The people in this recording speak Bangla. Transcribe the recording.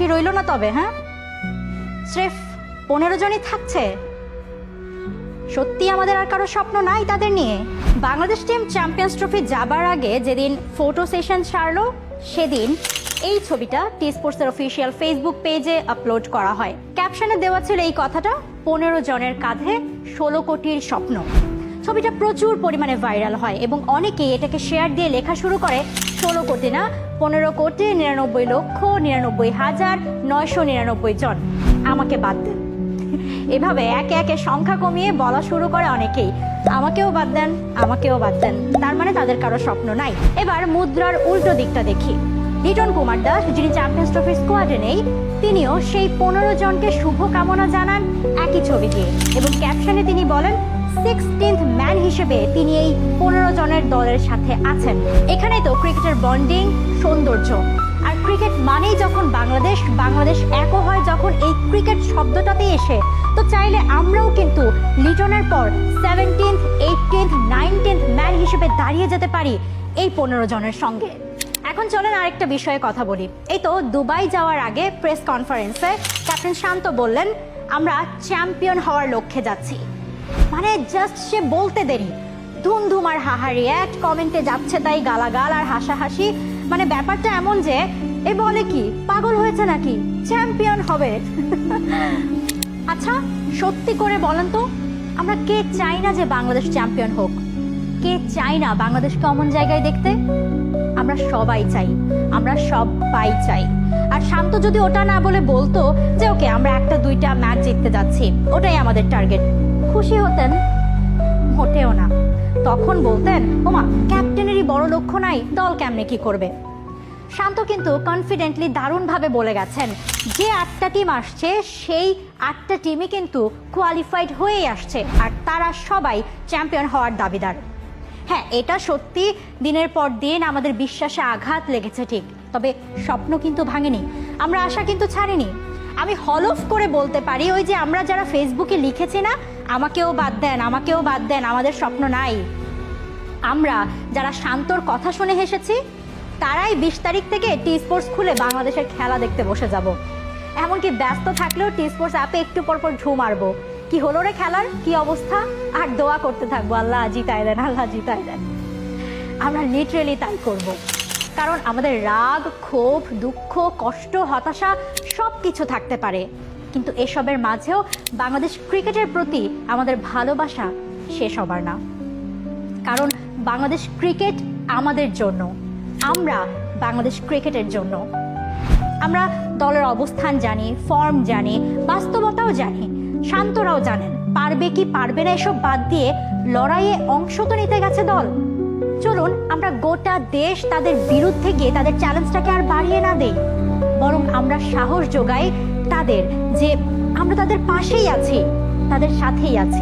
বাকি রইল না তবে? হ্যাঁ, স্রেফ 15 জনই থাকছে। সত্যি আমাদের আর কারো স্বপ্ন নাই তাদের নিয়ে? বাংলাদেশ টিম চ্যাম্পিয়ন্স ট্রফি যাবার আগে যেদিন ফটো সেশন ছাড়লো, সেদিন এই ছবিটা টি স্পোর্টসের অফিসিয়াল ফেসবুক পেজে আপলোড করা হয়। ক্যাপশনে দেওয়া ছিল এই কথাটা, 15 জনের কাঁধে 16 কোটির স্বপ্ন। ছবিটা প্রচুর পরিমাণে ভাইরাল হয় এবং অনেকেই এটাকে শেয়ার দিয়ে লেখা শুরু করে 16 কোটি না, 15,99,99,999 জন। আমাকে বাদ দেন। এভাবে একে একে সংখ্যা কমিয়ে বলা শুরু করে অনেকেই, আমাকেও বাদ দেন, আমাকেও বাদ দেন। তার মানে তাদের কারো স্বপ্ন নাই। এবার মুদ্রার উল্টো দিকটা দেখি। লিটন কুমার দাস, যিনি চ্যাম্পিয়ন্স ট্রফির স্কোয়াডে নেই, তিনিও সেই 15 জনকে শুভকামনা জানান একই ছবি দিয়ে এবং ক্যাপশনে তিনি বলেন 16th ম্যান হিসেবে তিনি এই 15 জনের দলের সাথে আছেন। এখানে তো ক্রিকেটের বন্ডিং, সৌন্দর্য। আর ক্রিকেট মানেই যখন বাংলাদেশ, বাংলাদেশ একও হয় যখন এই ক্রিকেট শব্দটাতে এসে, তো চাইলে আমরাও কিন্তু লিটনের পর 17th, 18th, 19th ম্যান হিসেবে দাঁড়িয়ে যেতে পারি এই 15 জনের সঙ্গে। এখন চলেন আরেকটা বিষয়ে কথা বলি। এই তো দুবাই যাওয়ার আগে প্রেস কনফারেন্সে ক্যাপ্টেন শান্ত বললেন, আমরা চ্যাম্পিয়ন হওয়ার লক্ষ্যে যাচ্ছি। মানে জাস্ট সে বলতে দেরি, ধুমধুম আর হাহারি, এক কমেন্টে যাচ্ছে তাই গালাগাল আর হাসাহাসি। মানে ব্যাপারটা এমন যে এ বলে কি, পাগল হয়েছে নাকি? চ্যাম্পিয়ন হবে? আচ্ছা সত্যি করে বলেন তো, আমরা কে চাই না যে বাংলাদেশ চ্যাম্পিয়ন হোক? কে চাই না বাংলাদেশকে অমন জায়গায় দেখতে? আমরা সবাই চাই, আমরা সবাই চাই। আর শান্ত যদি ওটা না বলে বলতো যে ওকে আমরা 1-2টা ম্যাচ জিততে যাচ্ছি, ওটাই আমাদের টার্গেট, খুশি হতেন? মোটেও না। তখন বলতেন, ওমা ক্যাপ্টেনেরই বড় লক্ষ্য নাই, দল কেমনে কি করবে। শান্ত কিন্তু কনফিডেন্টলি দারুণভাবে বলে গেছেন যে 8টা টিম আসছে, সেই 8টা টিমই কিন্তু কোয়ালিফাইড হয়েই আসছে আর তারা সবাই চ্যাম্পিয়ন হওয়ার দাবিদার। হ্যাঁ, এটা সত্যি দিনের পর দিন আমাদের বিশ্বাসে আঘাত লেগেছে ঠিক, তবে স্বপ্ন কিন্তু ভাঙেনি, আমরা আশা কিন্তু ছাড়িনি। আমি হলফ করে বলতে পারি, ওই যে আমরা যারা ফেসবুকে লিখেছি না, আমাকেও বাদ দেন, আমাকেও বাদ দেন, আমাদের স্বপ্ন নাই, আমরা যারা শান্তর কথা শুনে হেসেছি, তারাই 20 তারিখ থেকে টি স্পোর্টস খুলে বাংলাদেশের খেলা দেখতে বসে যাব। এমনকি ব্যস্ত থাকলেও টি স্পোর্টস অ্যাপে একটু পরপর ঢু মারবো, কি হলো রে খেলার, কি অবস্থা, আর দোয়া করতে থাকবো, আল্লাহ জিতায় দেন, আল্লাহ জিতায় দেন। আমরা লিটারেলি তাই করব, কারণ আমাদের রাগ, ক্ষোভ, দুঃখ, কষ্ট, হতাশা সব কিছু থাকতে পারে, কিন্তু এসবের মাঝেও বাংলাদেশ ক্রিকেটের প্রতি আমাদের ভালোবাসা শেষ হবার না। কারণ বাংলাদেশ ক্রিকেট আমাদের জন্য, আমরা বাংলাদেশ ক্রিকেটের জন্য। আমরা দলের অবস্থান জানি, ফর্ম জানি, বাস্তবতাও জানি। শান্তরাও জানেন, পারবে কি পারবে না এসব বাদ দিয়ে লড়াইয়ে অংশ তো নিতে গেছে দল। চলুন আমরা গোটা দেশ তাদের বিরুদ্ধে গিয়ে তাদের চ্যালেঞ্জটাকে আর বাড়িয়ে না দেই, বরং আমরা সাহস যোগাই তাদের যে আমরা তাদের পাশেই আছি, তাদের সাথেই আছি।